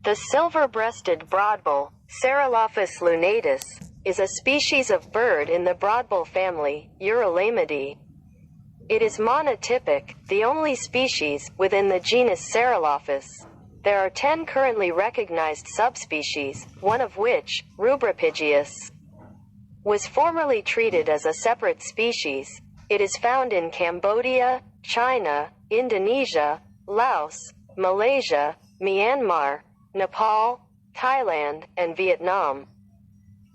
The silver-breasted broadbill, Serilophus lunatus, is a species of bird in the broadbill family, Eurylaimidae. It is monotypic, the only species within the genus Serilophus. There are 10 currently recognized subspecies, one of which, rubropygius, was formerly treated as a separate species. It is found in Cambodia, China, Indonesia, Laos, Malaysia, Myanmar, Nepal, Thailand, and Vietnam.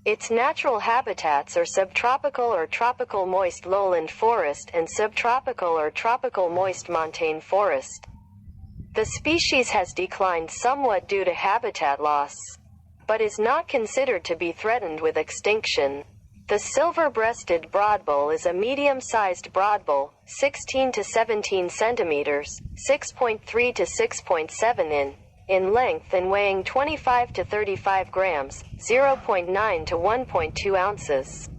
Its natural habitats are subtropical or tropical moist lowland forest and subtropical or tropical moist montane forest. The species has declined somewhat due to habitat loss, but is not considered to be threatened with extinction. The silver-breasted broadbill is a medium-sized broadbill, 16 to 17 centimeters, 6.3 to 6.7 in length and weighing 25 to 35 grams, 0.9 to 1.2 ounces.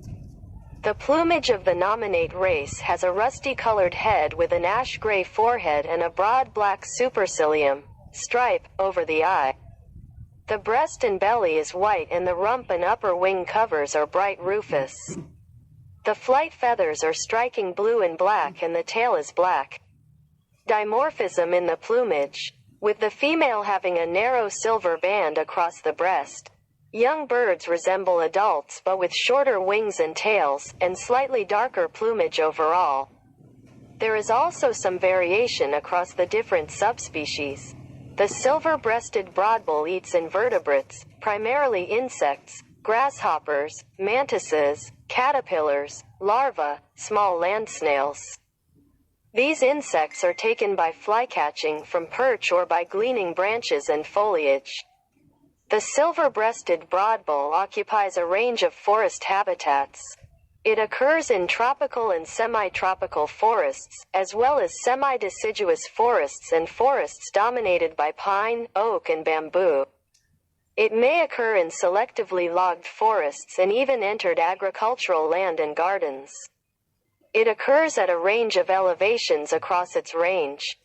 The plumage of the nominate race has a rusty-colored head with an ash-gray forehead and a broad black supercilium stripe over the eye. The breast and belly is white and the rump and upper wing covers are bright rufous. The flight feathers are striking blue and black and the tail is black. Dimorphism in the plumage, with the female having a narrow silver band across the breast. Young birds resemble adults but with shorter wings and tails, and slightly darker plumage overall. There is also some variation across the different subspecies. The silver-breasted broadbill eats invertebrates, primarily insects, grasshoppers, mantises, caterpillars, larvae, small land snails. These insects are taken by flycatching from perch or by gleaning branches and foliage. The silver-breasted broadbill occupies a range of forest habitats. It occurs in tropical and semi-tropical forests, as well as semi-deciduous forests and forests dominated by pine, oak and bamboo. It may occur in selectively logged forests and even entered agricultural land and gardens. It occurs at a range of elevations across its range.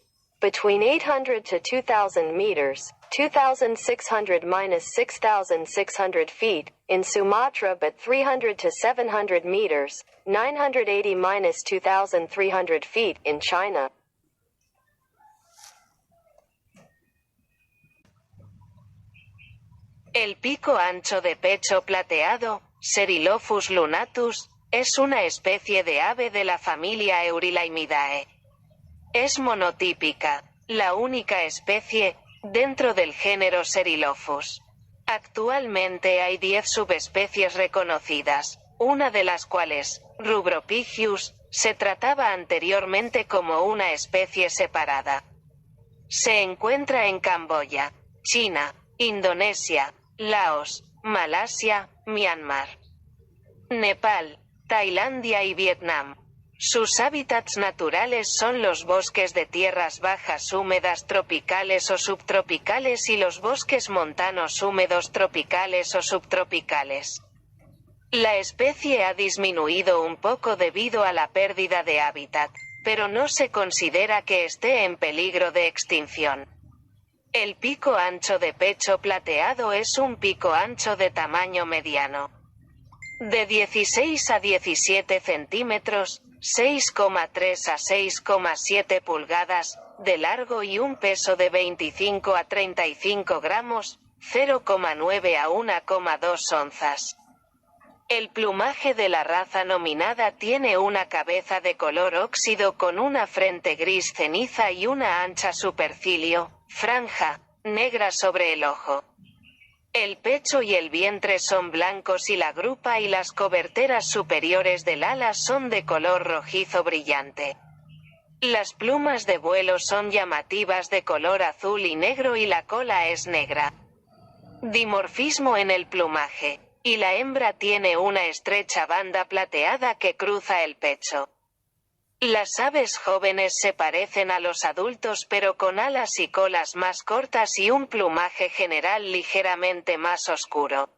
Between 800 to 2,000 meters, 2,600–6,600 feet, in Sumatra but 300 to 700 meters, 980–2,300 feet, in China. El pico ancho de pecho plateado, Serilophus lunatus, es una especie de ave de la familia Eurylaimidae. Es monotípica, la única especie, dentro del género Serilophus. Actualmente hay 10 subespecies reconocidas, una de las cuales, rubropygius, se trataba anteriormente como una especie separada. Se encuentra en Camboya, China, Indonesia, Laos, Malasia, Myanmar, Nepal, Tailandia y Vietnam. Sus hábitats naturales son los bosques de tierras bajas húmedas tropicales o subtropicales y los bosques montanos húmedos tropicales o subtropicales. La especie ha disminuido un poco debido a la pérdida de hábitat, pero no se considera que esté en peligro de extinción. El pico ancho de pecho plateado es un pico ancho de tamaño mediano, de 16 a 17 centímetros, 6,3 a 6,7 pulgadas, de largo y un peso de 25 a 35 gramos, 0,9 a 1,2 onzas. El plumaje de la raza nominada tiene una cabeza de color óxido con una frente gris ceniza y una ancha supercilio, franja, negra sobre el ojo. El pecho y el vientre son blancos y la grupa y las coberteras superiores del ala son de color rojizo brillante. Las plumas de vuelo son llamativas de color azul y negro y la cola es negra. Dimorfismo en el plumaje, y la hembra tiene una estrecha banda plateada que cruza el pecho. Las aves jóvenes se parecen a los adultos pero con alas y colas más cortas y un plumaje general ligeramente más oscuro.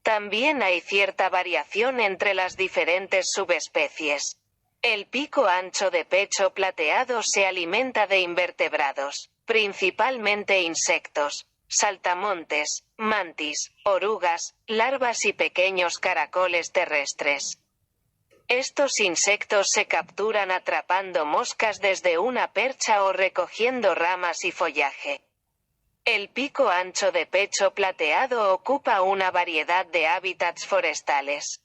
También hay cierta variación entre las diferentes subespecies. El pico ancho de pecho plateado se alimenta de invertebrados, principalmente insectos. saltamontes, mantis, orugas, larvas y pequeños caracoles terrestres. Estos insectos se capturan atrapando moscas desde una percha o recogiendo ramas y follaje. El pico ancho de pecho plateado ocupa una variedad de hábitats forestales.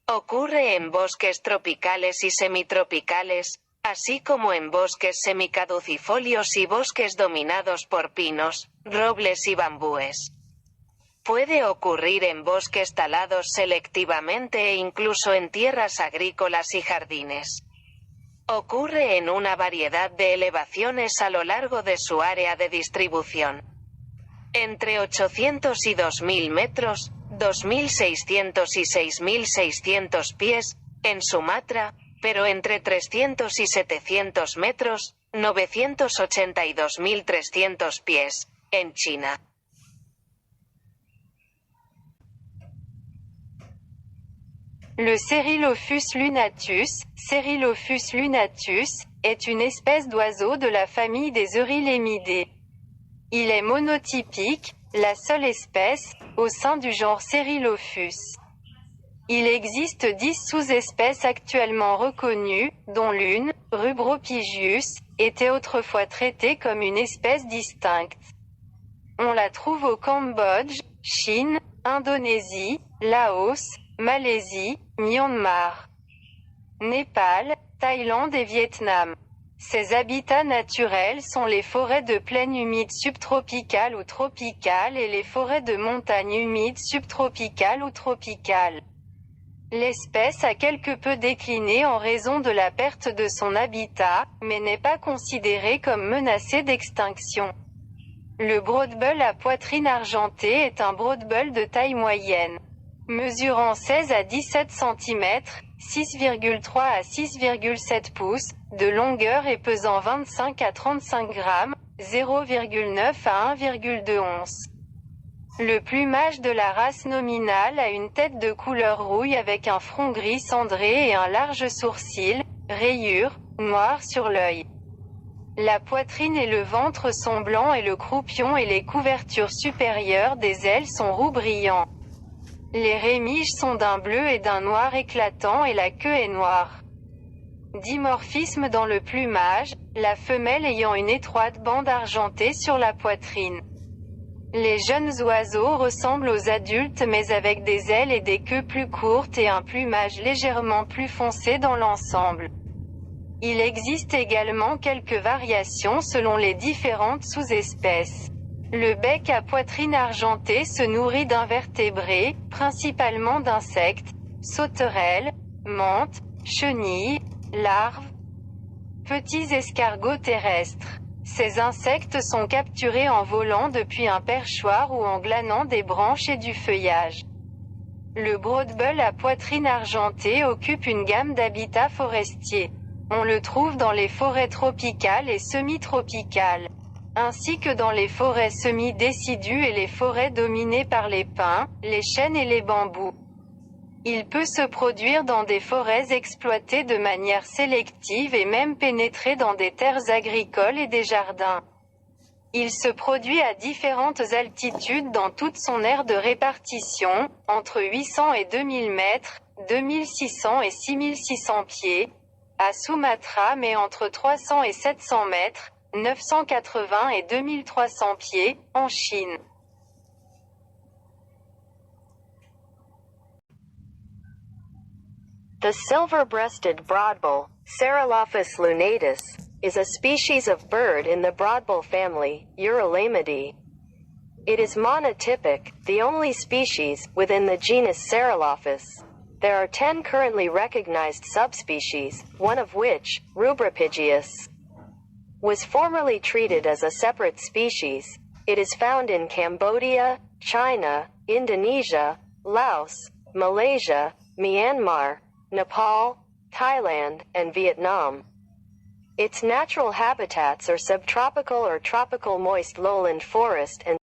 Ocurre en bosques tropicales y semitropicales, así como en bosques semicaducifolios y bosques dominados por pinos, robles y bambúes. Puede ocurrir en bosques talados selectivamente e incluso en tierras agrícolas y jardines. Ocurre en una variedad de elevaciones a lo largo de su área de distribución. Entre 800 y 2000 metros, 2600 y 6600 pies, en Sumatra, pero entre 300 y 700 metros, 982.300 pies, en China. Le Serilophus lunatus, est une espèce d'oiseau de la famille des Eurylaimidae. Il est monotypique, la seule espèce, au sein du genre Serilophus. Il existe 10 sous-espèces actuellement reconnues, dont l'une, rubropygius, était autrefois traitée comme une espèce distincte. On la trouve au Cambodge, Chine, Indonésie, Laos, Malaisie, Myanmar, Népal, Thaïlande et Vietnam. Ses habitats naturels sont les forêts de plaine humides subtropicales ou tropicales et les forêts de montagne humides subtropicales ou tropicales. L'espèce a quelque peu décliné en raison de la perte de son habitat, mais n'est pas considérée comme menacée d'extinction. Le broadbill à poitrine argentée est un broadbill de taille moyenne. Mesurant 16 à 17 cm, 6,3 à 6,7 pouces, de longueur et pesant 25 à 35 grammes, 0,9 à 1,2 onces. Le plumage de la race nominale a une tête de couleur rouille avec un front gris cendré et un large sourcil, rayures, noires sur l'œil. La poitrine et le ventre sont blancs et le croupion et les couvertures supérieures des ailes sont roux brillants. Les rémiges sont d'un bleu et d'un noir éclatant et la queue est noire. Dimorphisme dans le plumage, la femelle ayant une étroite bande argentée sur la poitrine. Les jeunes oiseaux ressemblent aux adultes mais avec des ailes et des queues plus courtes et un plumage légèrement plus foncé dans l'ensemble. Il existe également quelques variations selon les différentes sous-espèces. Le bec à poitrine argentée se nourrit d'invertébrés, principalement d'insectes, sauterelles, menthes, chenilles, larves, petits escargots terrestres. Ces insectes sont capturés en volant depuis un perchoir ou en glanant des branches et du feuillage. Le broadbill à poitrine argentée occupe une gamme d'habitats forestiers. On le trouve dans les forêts tropicales et semi-tropicales, ainsi que dans les forêts semi-décidues et les forêts dominées par les pins, les chênes et les bambous. Il peut se produire dans des forêts exploitées de manière sélective et même pénétrer dans des terres agricoles et des jardins. Il se produit à différentes altitudes dans toute son aire de répartition, entre 800 et 2000 mètres, 2600 et 6600 pieds, à Sumatra mais entre 300 et 700 mètres, 980 et 2300 pieds, en Chine. The silver-breasted broadbill, Serilophus lunatus, is a species of bird in the broadbill family, Eurylaimidae. It is monotypic, the only species within the genus Serilophus. There are 10 currently recognized subspecies, one of which, rubropygius, was formerly treated as a separate species. It is found in Cambodia, China, Indonesia, Laos, Malaysia, Myanmar, Nepal, Thailand, and Vietnam. Its natural habitats are subtropical or tropical moist lowland forest and